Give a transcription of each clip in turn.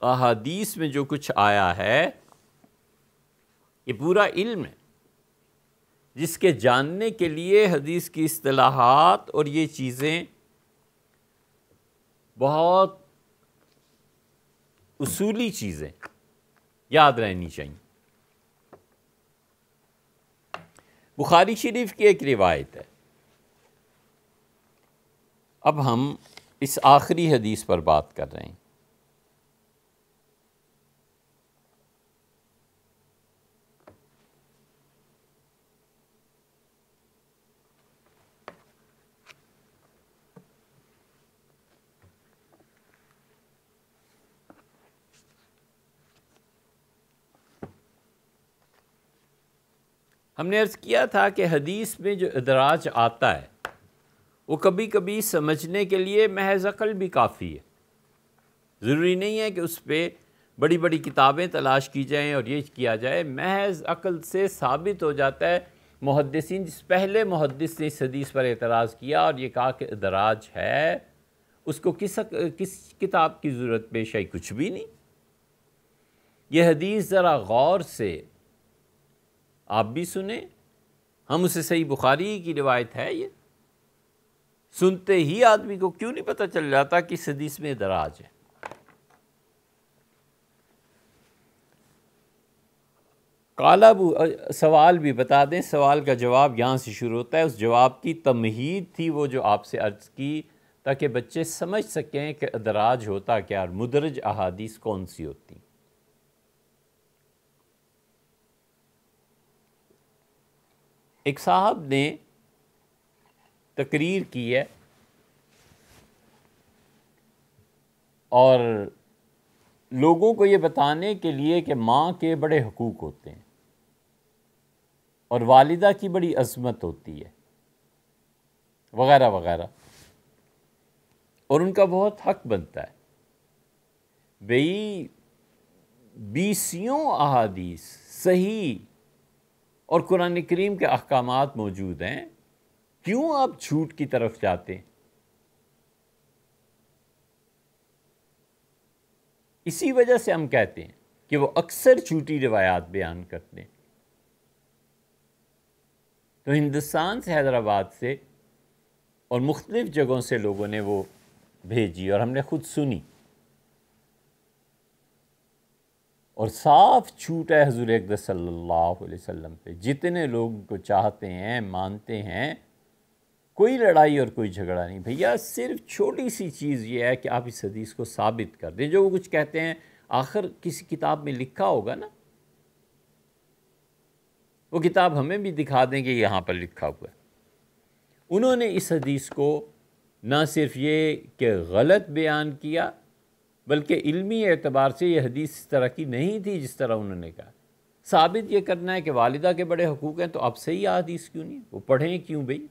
احادیث میں جو کچھ آیا ہے یہ پورا علم ہے، جس کے جاننے کے لیے حدیث کی اصطلاحات اور یہ چیزیں بہت اصولی چیزیں یاد رہنی چاہیے۔ بخاری شریف کی ایک روایت ہے، اب ہم اس آخری حدیث پر بات کر رہے ہیں۔ ہم نے عرض کیا تھا کہ حدیث میں جو ادراج آتا ہے وہ کبھی کبھی سمجھنے کے لیے محض عقل بھی کافی ہے، ضروری نہیں ہے کہ اس پہ بڑی بڑی کتابیں تلاش کی جائیں اور یہ کیا جائے، محض عقل سے ثابت ہو جاتا ہے۔ محدثین، جس پہلے محدث نے اس حدیث پر اعتراض کیا اور یہ کہا کہ ادراج ہے، اس کو کس کتاب کی ضرورت پیش آئی؟ کچھ بھی نہیں۔ یہ حدیث ذرا غور سے آپ بھی سنیں، ہم اسے صحیح بخاری کی روایت ہے، یہ سنتے ہی آدمی کو کیوں نہیں پتہ چل جاتا کہ اس حدیث میں ادراج ہے؟ سوال بھی بتا دیں، سوال کا جواب یہاں سے شروع ہوتا ہے، اس جواب کی تمہید تھی وہ جو آپ سے عرض کی، تاکہ بچے سمجھ سکیں کہ ادراج ہوتا کیا اور مدرج احادیث کون سی ہوتی۔ ایک صاحب نے تقریر کی ہے اور لوگوں کو یہ بتانے کے لیے کہ ماں کے بڑے حقوق ہوتے ہیں اور والدہ کی بڑی عظمت ہوتی ہے وغیرہ وغیرہ، اور ان کا بہت حق بنتا ہے۔ بھئی 20 احادیث صحیح اور قرآن کریم کے احکامات موجود ہیں، کیوں آپ جھوٹ کی طرف جاتے ہیں؟ اسی وجہ سے ہم کہتے ہیں کہ وہ اکثر جھوٹی روایات بیان کرتے ہیں۔ تو ہندوستان سے، حیدرآباد سے اور مختلف جگہوں سے لوگوں نے وہ بھیجی اور ہم نے خود سنی، اور صاف جھوٹ ہے حضور اقدس صلی اللہ علیہ وسلم پہ۔ جتنے لوگ کو چاہتے ہیں، مانتے ہیں، کوئی لڑائی اور کوئی جھگڑا نہیں۔ بھیا صرف چھوٹی سی چیز یہ ہے کہ آپ اس حدیث کو ثابت کر دیں۔ جو وہ کچھ کہتے ہیں آخر کسی کتاب میں لکھا ہوگا نا، وہ کتاب ہمیں بھی دکھا دیں کہ یہاں پر لکھا ہوا ہے۔ انہوں نے اس حدیث کو نہ صرف یہ کہ غلط بیان کیا، بلکہ علمی اعتبار سے یہ حدیث اس طرح کی نہیں تھی جس طرح انہوں نے کہا۔ ثابت یہ کرنا ہے کہ والدہ کے بڑے حقوق ہیں، تو اب صحیح حدیث کیوں نہیں؟ وہ پڑھیں کیوں بھئی؟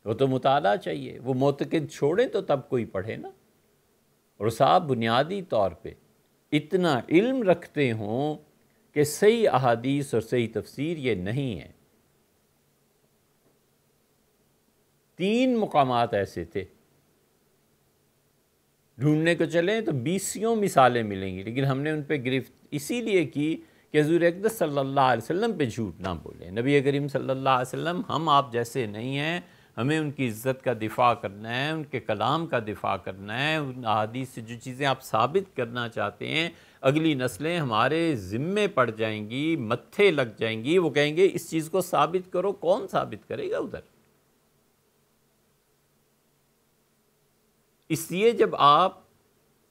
وہ تو مطالعہ چاہیے، وہ معتقد چھوڑیں تو تب کوئی پڑھے نا۔ اور صاحب بنیادی طور پہ اتنا علم رکھتے ہوں کہ صحیح احادیث اور صحیح تفسیر یہ نہیں ہے۔ 3 مقامات ایسے تھے، ڈھونڈنے کو چلیں تو 20 مثالیں ملیں گی، لیکن ہم نے ان پہ گرفت اسی لیے کی کہ حضور اقدس صلی اللہ علیہ وسلم پہ جھوٹ نہ بولیں۔ نبی کریم صلی اللہ علیہ وسلم ہم آپ جیسے نہیں ہیں، ہمیں ان کی عزت کا دفاع کرنا ہے، ان کے کلام کا دفاع کرنا ہے۔ ان احادیث سے جو چیزیں آپ ثابت کرنا چاہتے ہیں، اگلی نسلیں ہمارے ذمے پڑ جائیں گی، متھے لگ جائیں گی، وہ کہیں گے اس چیز کو ثابت کرو۔ کون ثابت کرے گا ادھر؟ اس لیے جب آپ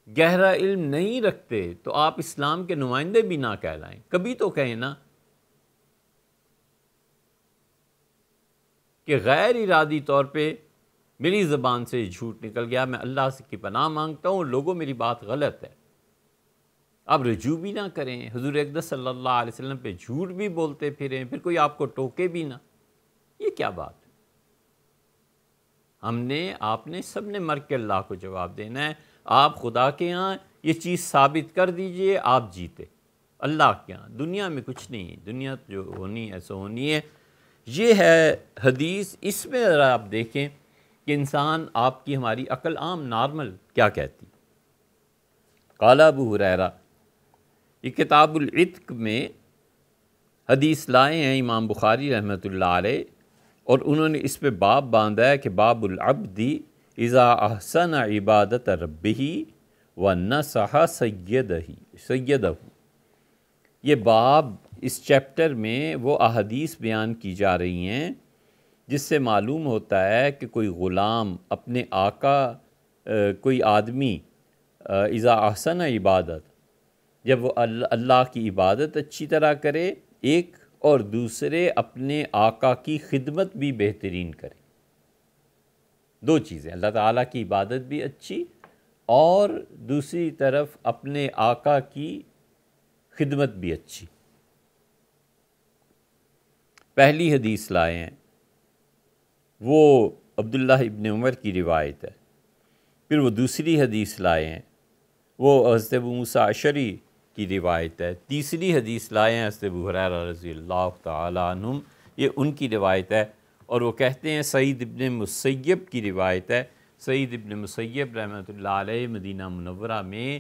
گہرا علم نہیں رکھتے تو آپ اسلام کے نمائندے بھی نہ کہلائیں۔ کبھی تو کہیں نا کہ غیر ارادی طور پہ میری زبان سے جھوٹ نکل گیا، میں اللہ سے کی پناہ مانگتا ہوں، لوگوں میری بات غلط ہے۔ آپ رجوع بھی نہ کریں، حضور اقدس صلی اللہ علیہ وسلم پہ جھوٹ بھی بولتے پھریں، پھر کوئی آپ کو ٹوکے بھی نہ۔ یہ کیا بات ہے؟ ہم نے، آپ نے، سب نے مر کے اللہ کو جواب دینا ہے۔ آپ خدا کے ہاں یہ چیز ثابت کر دیجئے، آپ جیتے۔ اللہ کے ہاں دنیا میں کچھ نہیں ہے، دنیا جو ہونی ہے سو ہونی ہے۔ یہ ہے حدیث۔ اس میں ذرا آپ دیکھیں کہ انسان، آپ کی ہماری عقل عام نارمل کیا کہتی۔ قال ابو ہریرہ، یہ کتاب العتق میں حدیث لائے ہیں امام بخاری رحمۃ اللہ علیہ، اور انہوں نے اس پہ باب باندھا ہے کہ باب العبد اذا احسن عبادت ربہ ونصح سیدہ۔ یہ باب اس چیپٹر میں وہ احادیث بیان کی جا رہی ہیں جس سے معلوم ہوتا ہے کہ کوئی غلام اپنے آقا، کوئی آدمی اذا احسن عبادت، جب وہ اللہ کی عبادت اچھی طرح کرے ایک، اور دوسرے اپنے آقا کی خدمت بھی بہترین کرے۔ دو چیزیں، اللہ تعالیٰ کی عبادت بھی اچھی اور دوسری طرف اپنے آقا کی خدمت بھی اچھی۔ پہلی حدیث لائے ہیں وہ عبداللہ ابن عمر کی روایت ہے، پھر وہ دوسری حدیث لائے ہیں وہ حضرت ابو موسیٰ اشعری کی روایت ہے، تیسری حدیث لائے ہیں حضرت ابو ہریرہ رضی اللہ تعالیٰ عنہم، یہ ان کی روایت ہے، اور وہ کہتے ہیں سعید ابن مسیب کی روایت ہے۔ سعید ابن مسیب رحمۃ اللہ علیہ مدینہ منورہ میں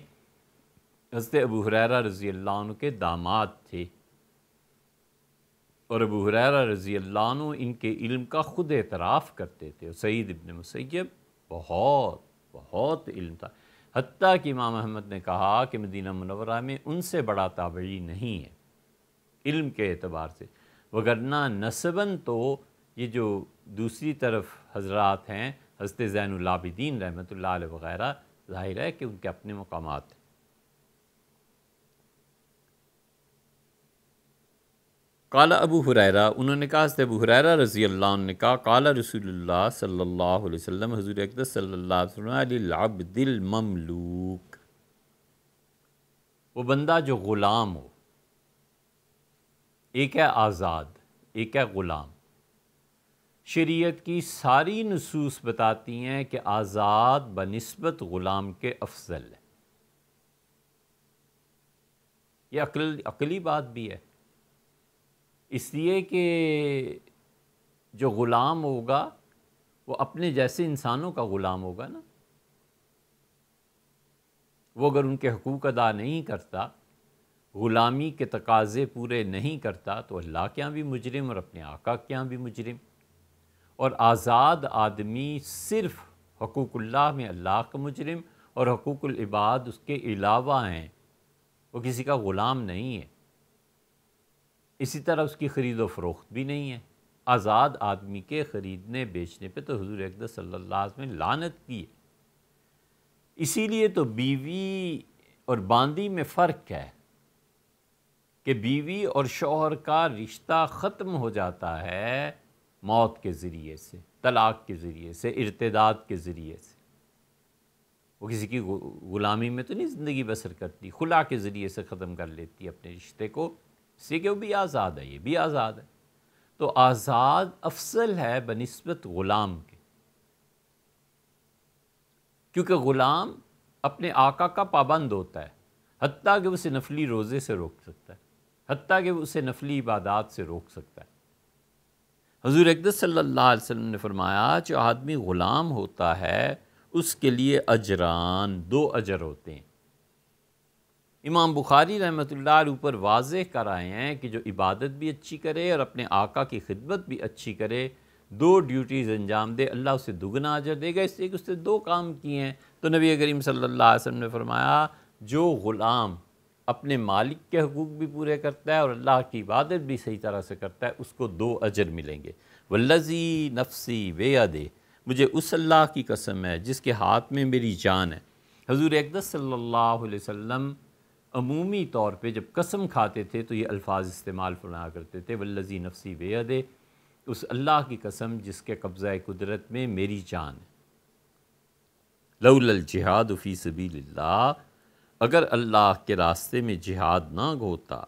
حضرت ابو ہریرہ رضی اللہ عنہ کے داماد تھے، اور ابو ہریرہ رضی اللہ عنہ ان کے علم کا خود اعتراف کرتے تھے۔ سعید ابن مسیب بہت علم تھا، حتیٰ کہ امام احمد نے کہا کہ مدینہ منورہ میں ان سے بڑا تابعی نہیں ہے علم کے اعتبار سے، وگرنہ نسباً تو یہ جو دوسری طرف حضرات ہیں حضرت زین العابدین رحمۃ اللہ علیہ وغیرہ، ظاہر ہے کہ ان کے اپنے مقامات ہیں۔ قال ابو ہریرہ، انہوں نے کہا حضرت ابو ہریرہ رضی اللہ عنہ نے کہا قال رسول اللہ صلی اللہ علیہ وسلم، حضور اقدس صلی اللہ علیہ وسلم، للعبد المملوک، وہ بندہ جو غلام ہو، ایک ہے آزاد ایک ہے غلام۔ شریعت کی ساری نصوص بتاتی ہیں کہ آزاد بنسبت غلام کے افضل ہے، یہ عقلی بات بھی ہے، اس لیے کہ جو غلام ہوگا وہ اپنے جیسے انسانوں کا غلام ہوگا نا، وہ اگر ان کے حقوق ادا نہیں کرتا، غلامی کے تقاضے پورے نہیں کرتا، تو اللہ کے ہاں بھی مجرم اور اپنے آقا کے ہاں بھی مجرم۔ اور آزاد آدمی صرف حقوق اللہ میں اللہ کا مجرم، اور حقوق العباد اس کے علاوہ ہیں، وہ کسی کا غلام نہیں ہے۔ اسی طرح اس کی خرید و فروخت بھی نہیں ہے۔ آزاد آدمی کے خریدنے بیچنے پہ تو حضور اقدس صلی اللہ علیہ وسلم نے لعنت کی ہے۔ اسی لیے تو بیوی اور باندی میں فرق ہے کہ بیوی اور شوہر کا رشتہ ختم ہو جاتا ہے موت کے ذریعے سے، طلاق کے ذریعے سے، ارتداد کے ذریعے سے۔ وہ کسی کی غلامی میں تو نہیں زندگی بسر کرتی، خلا کے ذریعے سے ختم کر لیتی ہے اپنے رشتے کو، اس لیے کہ وہ بھی آزاد ہے، یہ بھی آزاد ہے۔ تو آزاد افضل ہے بنسبت غلام کے، کیونکہ غلام اپنے آقا کا پابند ہوتا ہے، حتیٰ کہ اسے نفلی روزے سے روک سکتا ہے، حتیٰ کہ اسے نفلی عبادات سے روک سکتا ہے۔ حضور اقدس صلی اللہ علیہ وسلم نے فرمایا جو آدمی غلام ہوتا ہے اس کے لیے اجران، 2 اجر ہوتے ہیں۔ امام بخاری رحمۃ اللہ علیہ اوپر واضح کر آئے ہیں کہ جو عبادت بھی اچھی کرے اور اپنے آقا کی خدمت بھی اچھی کرے، 2 ڈیوٹیز انجام دے، اللہ اسے دگنا اجر دے گا، اس لیے کہ اس نے 2 کام کیے ہیں۔ تو نبی کریم صلی اللہ علیہ وسلم نے فرمایا جو غلام اپنے مالک کے حقوق بھی پورے کرتا ہے اور اللہ کی عبادت بھی صحیح طرح سے کرتا ہے، اس کو 2 اجر ملیں گے۔ والذی نفسی بیدہ، مجھے اس اللہ کی قسم ہے جس کے ہاتھ میں میری جان ہے۔ حضور اقدس صلی اللہ علیہ وسلم عمومی طور پہ جب قسم کھاتے تھے تو یہ الفاظ استعمال فرمایا کرتے تھے، والذی نفسی بیدہ، اس اللہ کی قسم جس کے قبضہ قدرت میں میری جان ہے۔ لولا الجہاد فی سبیل اللہ، اگر اللہ کے راستے میں جہاد نہ ہوتا،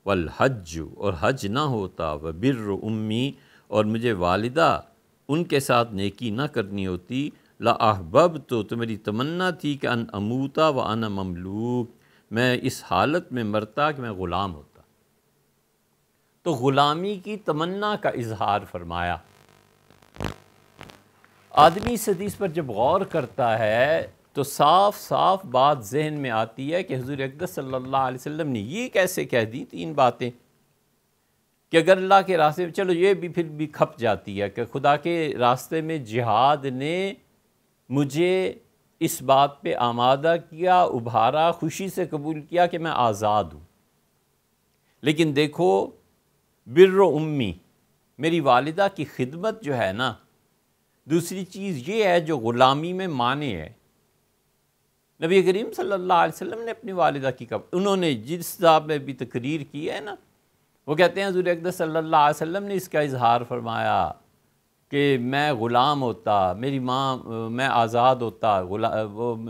والحج، اور حج نہ ہوتا، وبر امی، اور مجھے والدہ ان کے ساتھ نیکی نہ کرنی ہوتی، لاحببت، تو میری تمنا تھی کہ ان اموتا وانا مملوک، میں اس حالت میں مرتا کہ میں غلام ہوتا۔ تو غلامی کی تمنا کا اظہار فرمایا۔ آدمی اس حدیث پر جب غور کرتا ہے تو صاف صاف بات ذہن میں آتی ہے کہ حضور اقدس صلی اللہ علیہ وسلم نے یہ کیسے کہہ دی 3 باتیں کہ اگر اللہ کے راستے میں، چلو یہ بھی پھر بھی کھپ جاتی ہے کہ خدا کے راستے میں جہاد نے مجھے اس بات پہ آمادہ کیا، ابھارا، خوشی سے قبول کیا کہ میں آزاد ہوں۔ لیکن دیکھو بر امی، میری والدہ کی خدمت جو ہے نا، دوسری چیز یہ ہے جو غلامی میں مانے ہے۔ نبی کریم صلی اللہ علیہ وسلم نے اپنی والدہ کی انہوں نے جس صاحب میں بھی تقریر کی ہے نا، وہ کہتے ہیں حضور اقدس صلی اللہ علیہ وسلم نے اس کا اظہار فرمایا کہ میں غلام ہوتا، میری ماں، میں آزاد ہوتا،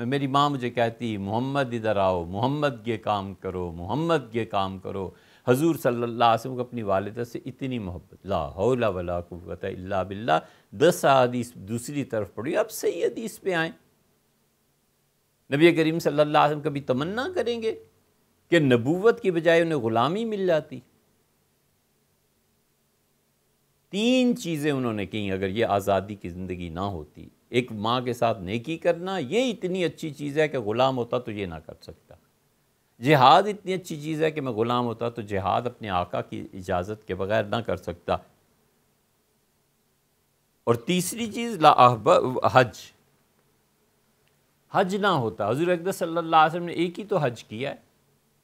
میری ماں مجھے کہتی محمد ادھر آؤ، محمد یہ کام کرو، محمد یہ کام کرو۔ حضور صلی اللہ علیہ وسلم کو اپنی والدہ سے اتنی محبت، لا حول ولا قوت الا باللہ۔ 10 حدیث دوسری طرف پڑھی، اب صحیح حدیث پہ آئیں۔ نبی کریم صلی اللہ علیہ وسلم کبھی تمنا کریں گے کہ نبوت کی بجائے انہیں غلامی مل جاتی؟ 3 چیزیں انہوں نے کہیں، اگر یہ آزادی کی زندگی نہ ہوتی، ایک ماں کے ساتھ نیکی کرنا، یہ اتنی اچھی چیز ہے کہ غلام ہوتا تو یہ نہ کر سکتا۔ جہاد اتنی اچھی چیز ہے کہ میں غلام ہوتا تو جہاد اپنے آقا کی اجازت کے بغیر نہ کر سکتا۔ اور تیسری چیز حج نہ ہوتا۔ حضور اقدس صلی اللہ علیہ وسلم نے ایک ہی تو حج کیا ہے۔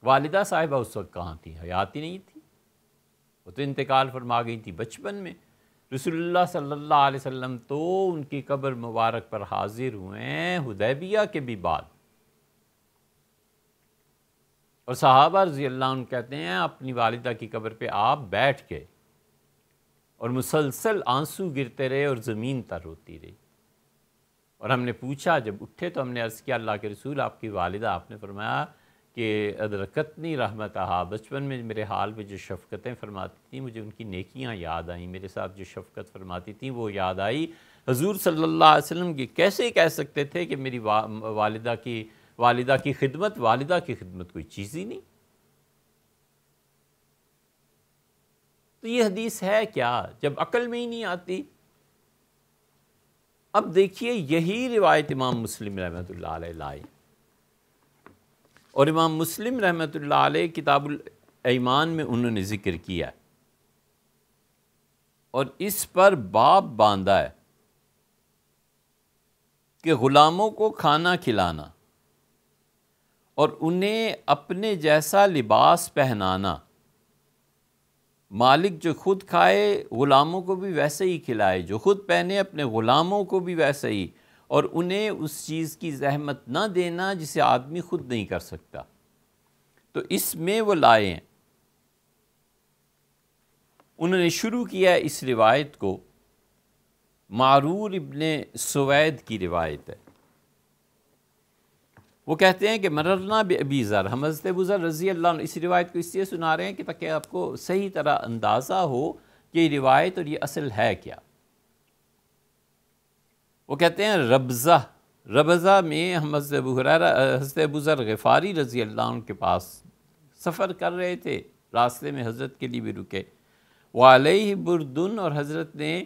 والدہ صاحبہ اس وقت کہاں تھی؟ حیات ہی نہیں تھی، وہ تو انتقال فرما گئی تھی بچپن میں۔ رسول اللہ صلی اللہ علیہ وسلم تو ان کی قبر مبارک پر حاضر ہوئے ہیں حدیبیہ کے بھی بعد، اور صحابہ رضی اللہ عنہ کہتے ہیں اپنی والدہ کی قبر پہ آپ بیٹھ گئے اور مسلسل آنسو گرتے رہے اور زمین تر ہوتی رہی۔ اور ہم نے پوچھا، جب اٹھے تو ہم نے عرض کیا اللہ کے رسول آپ کی والدہ، آپ نے فرمایا کہ ادرکتنی رحمتہا، بچپن میں میرے حال پہ جو شفقتیں فرماتی تھیں مجھے ان کی نیکیاں یاد آئیں، میرے ساتھ جو شفقت فرماتی تھیں وہ یاد آئی۔ حضور صلی اللہ علیہ وسلم کی کیسے کہہ سکتے تھے کہ میری والدہ کی خدمت کوئی چیز ہی نہیں؟ تو یہ حدیث ہے کیا جب عقل میں ہی نہیں آتی؟ اب دیکھیے یہی روایت امام مسلم رحمۃ اللہ علیہ لائی، اور امام مسلم رحمۃ اللہ علیہ کتاب الایمان میں انہوں نے ذکر کیا اور اس پر باب باندھا ہے کہ غلاموں کو کھانا کھلانا اور انہیں اپنے جیسا لباس پہنانا، مالک جو خود کھائے غلاموں کو بھی ویسے ہی کھلائے، جو خود پہنے اپنے غلاموں کو بھی ویسے ہی، اور انہیں اس چیز کی زحمت نہ دینا جسے آدمی خود نہیں کر سکتا۔ تو اس میں وہ لائے ہیں، انہوں نے شروع کیا ہے اس روایت کو، معرور ابن سوید کی روایت ہے۔ وہ کہتے ہیں کہ مررنا بأبی ذر، ہم حضرت ابو ذر رضی اللہ عنہ اس روایت کو اس لیے سنا رہے ہیں کہ تاکہ آپ کو صحیح طرح اندازہ ہو کہ یہ روایت اور یہ اصل ہے کیا۔ وہ کہتے ہیں ربضہ میں ہم حضرت ابو ذر غفاری رضی اللہ عنہ کے پاس سفر کر رہے تھے، راستے میں حضرت کے لیے بھی رکے، وعلیہ بردن، اور حضرت نے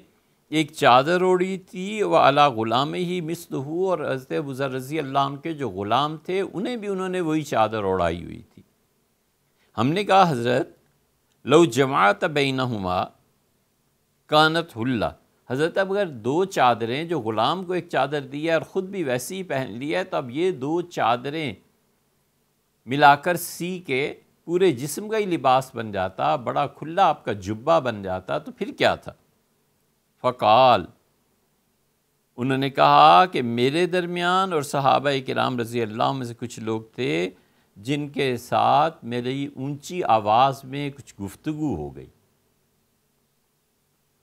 ایک چادر اوڑھی تھی، وعلی غلامہ ہی مثلہ، اور حضرت ابو ذر رضی اللہ عنہ کے جو غلام تھے انہوں نے وہی چادر اوڑھائی ہوئی تھی۔ ہم نے کہا حضرت لو جمعت بینہما کانت حلہ، حضرت اب اگر 2 چادریں، جو غلام کو ایک چادر دی ہے اور خود بھی ویسی ہی پہن لی ہے، تو اب یہ 2 چادریں ملا کر سی کے پورے جسم کا ہی لباس بن جاتا، بڑا کھلا آپ کا جبہ بن جاتا، تو پھر کیا تھا؟ فقال، انہوں نے کہا کہ میرے درمیان اور صحابہ کرام رضی اللہ عنہ میں سے کچھ لوگ تھے جن کے ساتھ میری اونچی آواز میں کچھ گفتگو ہو گئی،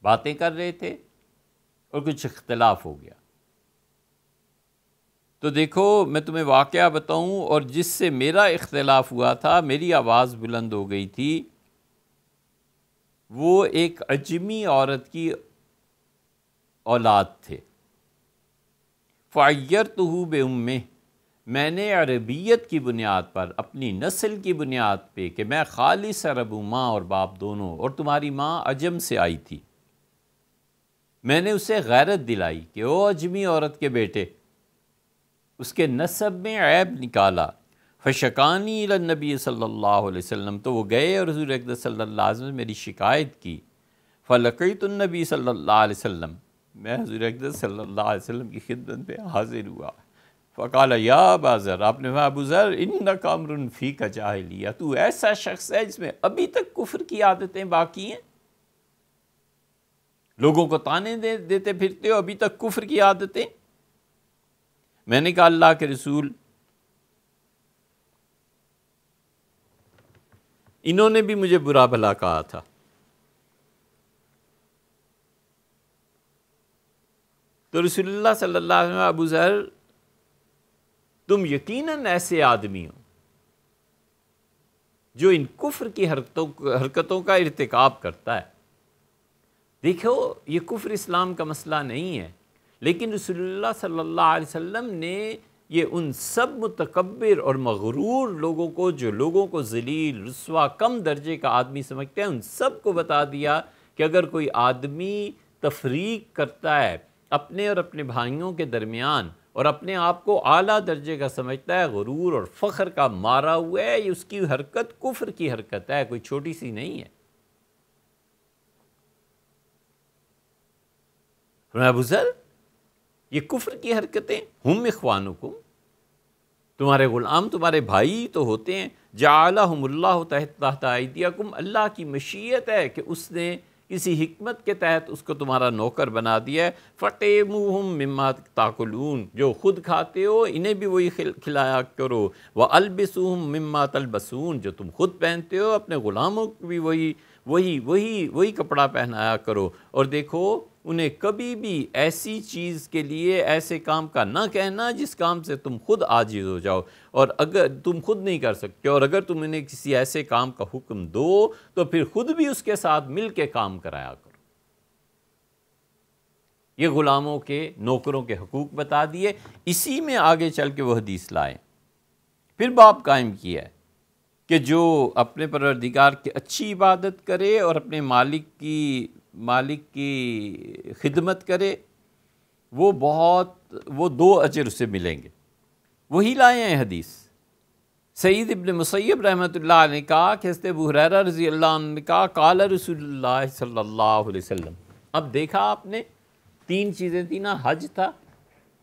باتیں کر رہے تھے اور کچھ اختلاف ہو گیا۔ تو دیکھو میں تمہیں واقعہ بتاؤں، اور جس سے میرا اختلاف ہوا تھا، میری آواز بلند ہو گئی تھی، وہ ایک عجمی عورت کی اولاد تھے۔ فعیرتہ بأمہ، میں نے عربیت کی بنیاد پر، اپنی نسل کی بنیاد پہ، کہ میں خالص عرب ہوں، ماں اور باپ دونوں، اور تمہاری ماں عجم سے آئی تھی، میں نے اسے غیرت دلائی کہ او عجمی عورت کے بیٹے، اس کے نسب میں عیب نکالا، فشکانی الی النبی صلی اللہ علیہ وسلم، تو وہ گئے اور حضور اقدس صلی اللہ علیہ وسلم نے میری شکایت کی، فلقیت النبی صلی اللہ علیہ وسلم، میں حضور اقدس صلی اللہ علیہ وسلم کی خدمت میں حاضر ہوا، فقال یا ابا ذر، آپ نے کہا ابو ذر انک امر فیک جاہلیہ، تو ایسا شخص ہے جس میں ابھی تک کفر کی عادتیں باقی ہیں، لوگوں کو تانے دیتے پھرتے ہو، ابھی تک کفر کی عادتیں۔ میں نے کہا اللہ کے رسول، انہوں نے بھی مجھے برا بھلا کہا تھا، تو رسول اللہ صلی اللہ علیہ وسلم، ابو ذر تم یقیناً ایسے آدمی ہو جو ان کفر کی حرکتوں کا ارتکاب کرتا ہے۔ دیکھو یہ کفر اسلام کا مسئلہ نہیں ہے، لیکن رسول اللہ صلی اللہ علیہ وسلم نے یہ ان سب متکبر اور مغرور لوگوں کو، جو لوگوں کو ذلیل، رسوا، کم درجے کا آدمی سمجھتے ہیں، ان سب کو بتا دیا کہ اگر کوئی آدمی تفریق کرتا ہے اپنے اور اپنے بھائیوں کے درمیان اور اپنے آپ کو اعلیٰ درجے کا سمجھتا ہے، غرور اور فخر کا مارا ہوا ہے، یہ اس کی حرکت کفر کی حرکت ہے، کوئی چھوٹی سی نہیں ہے۔ فرمایا ابو ذر یہ کفر کی حرکتیں، ہم اخوانکم، تمہارے غلام تمہارے بھائی تو ہوتے ہیں، جعلہم اللہ تحت ایدیکم، اللہ کی مشیت ہے کہ اس نے کسی حکمت کے تحت اس کو تمہارا نوکر بنا دیا ہے، فَطِعِمُوهُم مِّمَّا تَأْكُلُونَ، جو خود کھاتے ہو انہیں بھی وہی کھلایا کرو، وَأَلْبِسُوهُم مِّمَّا تَلْبَسُونَ، جو تم خود پہنتے ہو اپنے غلاموں کو بھی وہی کپڑا پہنایا کرو، اور دیکھو انہیں کبھی بھی ایسی چیز کے لیے ایسے کام کا نہ کہنا جس کام سے تم خود عاجز ہو جاؤ، اور اگر تم خود نہیں کر سکتے، اور اگر تم انہیں کسی ایسے کام کا حکم دو تو پھر خود بھی اس کے ساتھ مل کے کام کرایا کرو۔ یہ غلاموں کے، نوکروں کے حقوق بتا دیے، اسی میں آگے چل کے وہ حدیث لائے، پھر باب قائم کیا ہے کہ جو اپنے پروردگار کی اچھی عبادت کرے اور اپنے مالک کی خدمت کرے، وہ 2 اجر اسے ملیں گے۔ وہی لائے ہیں حدیث۔ سعید ابن مسیب رحمۃ اللہ علیہ نے کہا کہ حضرت ابو ہریرہ رضی اللہ عنہ نے کہا قال رسول اللہ صلی اللہ علیہ وسلم۔ اب دیکھا آپ نے 3 چیزیں تھیں نا، حج تھا،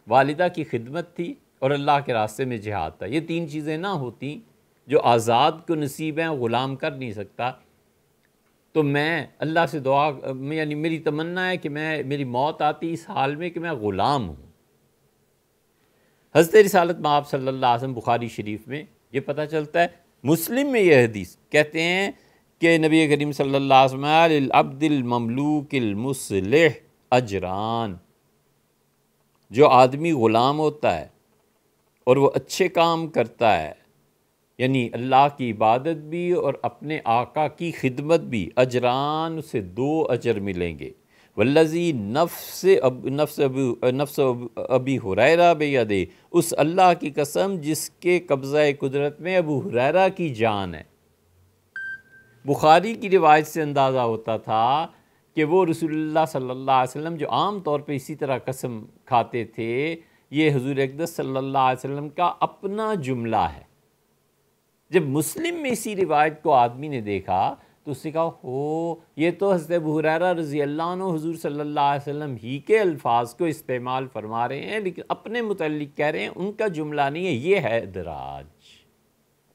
والدہ کی خدمت تھی، اور اللہ کے راستے میں جہاد تھا۔ یہ 3 چیزیں نہ ہوتی جو آزاد کو نصیب ہیں، غلام کر نہیں سکتا، تو میں اللہ سے دعا، یعنی میری تمنا ہے کہ میری موت آتی اس حال میں کہ میں غلام ہوں۔ حضرت رسالت مآب صلی اللہ علیہ وسلم، بخاری شریف میں یہ پتہ چلتا ہے، مسلم میں یہ حدیث کہتے ہیں کہ نبی کریم صلی اللہ علیہ وسلم للعبد المملوک المصلح اجران، جو آدمی غلام ہوتا ہے اور وہ اچھے کام کرتا ہے، یعنی اللہ کی عبادت بھی اور اپنے آقا کی خدمت بھی، اجران، اسے 2 اجر ملیں گے۔ والذی نفس ابی ہریرہ بیدہ، اس اللہ کی قسم جس کے قبضہ قدرت میں ابو ہریرہ کی جان ہے۔ بخاری کی روایت سے اندازہ ہوتا تھا کہ وہ رسول اللہ صلی اللہ علیہ وسلم جو عام طور پہ اسی طرح قسم کھاتے تھے، یہ حضور اقدس صلی اللہ علیہ وسلم کا اپنا جملہ ہے۔ جب مسلم میں اسی روایت کو آدمی نے دیکھا تو اس نے کہا یہ تو حضرت ابو ہریرہ رضی اللہ عنہ حضور صلی اللہ علیہ وسلم ہی کے الفاظ کو استعمال فرما رہے ہیں، لیکن اپنے متعلق کہہ رہے ہیں، ان کا جملہ نہیں ہے، یہ ہے ادراج،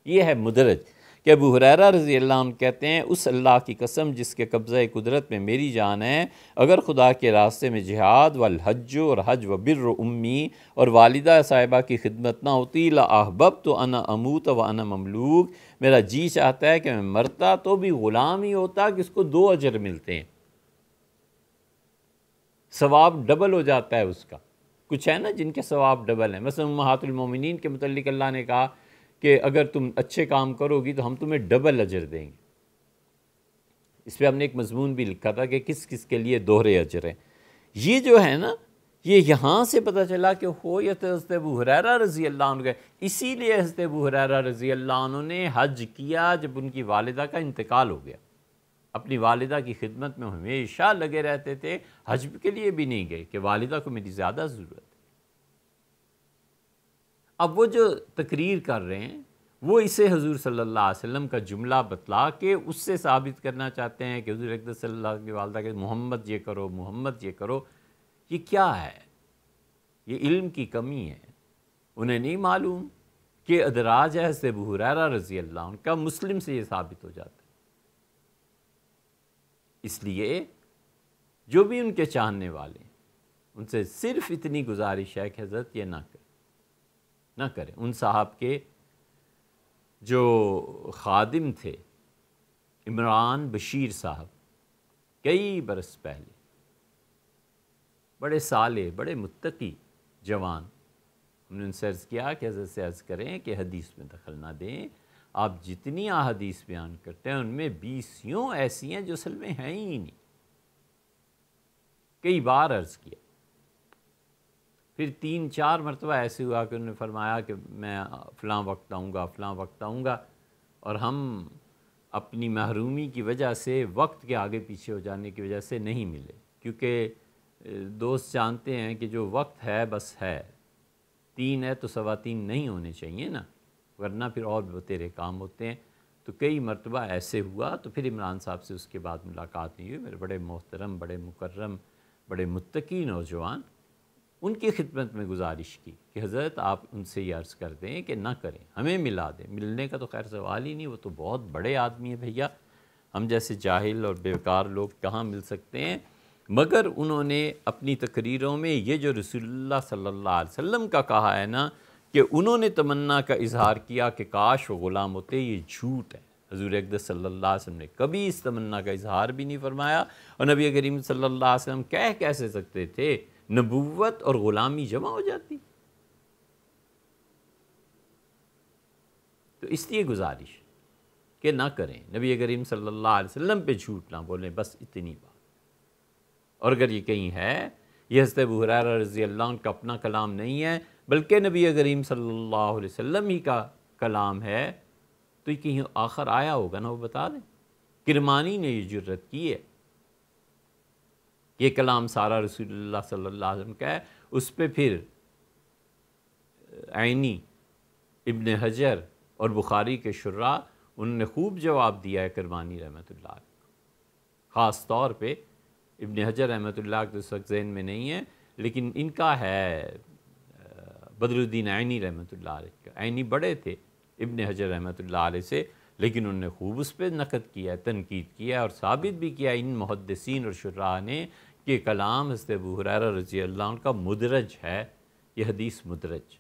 یہ ہے مدرج، کہ ابو ہریرہ رضی اللہ عنہ کہتے ہیں اس اللہ کی قسم جس کے قبضہ قدرت میں میری جان ہے، اگر خدا کے راستے میں جہاد والحج، اور حج وبر امی، اور والدہ صاحبہ کی خدمت نہ ہوتی، لأحببت انا اموت وانا مملوک، میرا جی چاہتا ہے کہ میں مرتا تو بھی غلام ہی ہوتا کہ اس کو 2 اجر ملتے ہیں، ثواب ڈبل ہو جاتا ہے اس کا۔ کچھ ہے نا جن کے ثواب ڈبل ہیں، مثلا امہات المومنین کے متعلق اللہ نے کہا کہ اگر تم اچھے کام کرو گی تو ہم تمہیں ڈبل اجر دیں گے۔ اس پہ ہم نے ایک مضمون بھی لکھا تھا کہ کس کس کے لیے دوہرے اجر ہیں۔ یہ جو ہے نا، یہ یہاں سے پتہ چلا کہ یہ تو حضرت ابو ہریرہ رضی اللہ عنہ گئے، اسی لیے حضرت ابو ہریرہ رضی اللہ عنہ نے حج کیا جب ان کی والدہ کا انتقال ہو گیا۔ اپنی والدہ کی خدمت میں ہمیشہ لگے رہتے تھے، حج کے لیے بھی نہیں گئے کہ والدہ کو میری زیادہ ضرورت ہے۔ اب وہ جو تقریر کر رہے ہیں وہ اسے حضور صلی اللہ علیہ وسلم کا جملہ بتلا کے اس سے ثابت کرنا چاہتے ہیں کہ حضور اقدس صلی اللہ علیہ وسلم کی والدہ کہ محمد یہ کرو، محمد یہ کرو. یہ کیا ہے؟ یہ علم کی کمی ہے. انہیں نہیں معلوم کہ ادراج ہے حضرت ابو ہریرہ رضی اللہ عنہ کا، مسلم سے یہ ثابت ہو جاتا ہے. اس لیے جو بھی ان کے چاہنے والے ہیں ان سے صرف اتنی گزارش ہے کہ حضرت یہ نہ کریں. ان صاحب کے جو خادم تھے عمران بشیر صاحب، کئی برس پہلے، بڑے صالح، بڑے متقی جوان، ہم نے ان سے عرض کیا کہ حضرت سے عرض کریں کہ حدیث میں دخل نہ دیں. آپ جتنی احادیث بیان کرتے ہیں ان میں 20 ایسی ہیں جو اصل میں ہیں ہی نہیں. کئی بار عرض کیا. پھر 3-4 مرتبہ ایسے ہوا کہ انہوں نے فرمایا کہ میں فلاں وقت آؤں گا، فلاں وقت آؤں گا، اور ہم اپنی محرومی کی وجہ سے، وقت کے آگے پیچھے ہو جانے کی وجہ سے نہیں ملے. کیونکہ دوست جانتے ہیں کہ جو وقت ہے بس ہے، 3 ہے تو 3:15 نہیں ہونے چاہیے نا، ورنہ پھر اور بھی بتیرے کام ہوتے ہیں. تو کئی مرتبہ ایسے ہوا. تو پھر عمران صاحب سے اس کے بعد ملاقات نہیں ہوئی. میرے بڑے محترم، بڑے مکرم، بڑے متقی نوجوان، ان کی خدمت میں گزارش کی کہ حضرت آپ ان سے یہ عرض کر دیں کہ نہ کریں، ہمیں ملا دیں. ملنے کا تو خیر سوال ہی نہیں، وہ تو بہت بڑے آدمی ہیں بھیا، ہم جیسے جاہل اور بیکار لوگ کہاں مل سکتے ہیں. مگر انہوں نے اپنی تقریروں میں یہ جو رسول اللہ صلی اللہ علیہ وسلم کا کہا ہے نا کہ انہوں نے تمنا کا اظہار کیا کہ کاش وہ غلام ہوتے، یہ جھوٹ ہے. حضور اقدس صلی اللہ علیہ وسلم نے کبھی اس تمنا کا اظہار بھی نہیں فرمایا. اور نبی کریم صلی اللہ علیہ وسلم کیسے سکتے تھے؟ نبوت اور غلامی جمع ہو جاتی. تو اس لیے گزارش کہ نہ کریں، نبی کریم صلی اللہ علیہ وسلم پہ جھوٹ نہ بولیں، بس اتنی بات. اور اگر یہ کہیں ہے، یہ حضرت ابو ہریرہ رضی اللہ عنہ کا اپنا کلام نہیں ہے بلکہ نبی کریم صلی اللہ علیہ وسلم ہی کا کلام ہے، تو یہ کہیں آخر آیا ہوگا نا، وہ بتا دیں. کرمانی نے یہ جرت کی ہے، یہ کلام سارا رسول اللہ صلی اللہ علیہ وسلم کا ہے. اس پہ پھر عینی، ابن حجر اور بخاری کے شراح انہوں نے خوب جواب دیا ہے کرمانی رحمۃ اللہ علیہ. خاص طور پہ ابن حجر رحمۃ اللہ کے اس وقت ذہن میں نہیں ہے، لیکن ان کا ہے بدر الدین عینی رحمۃ اللہ علیہ کا. عینی بڑے تھے ابن حجر رحمۃ اللہ علیہ سے، لیکن انہوں نے خوب اس پہ نقد کیا ہے، تنقید کیا ہے، اور ثابت بھی کیا ان محدثین اور شراح نے کہ کلام حضرت ابو ہریرہ رضی اللہ عنہ کا مدرج ہے، یہ حدیث مدرج.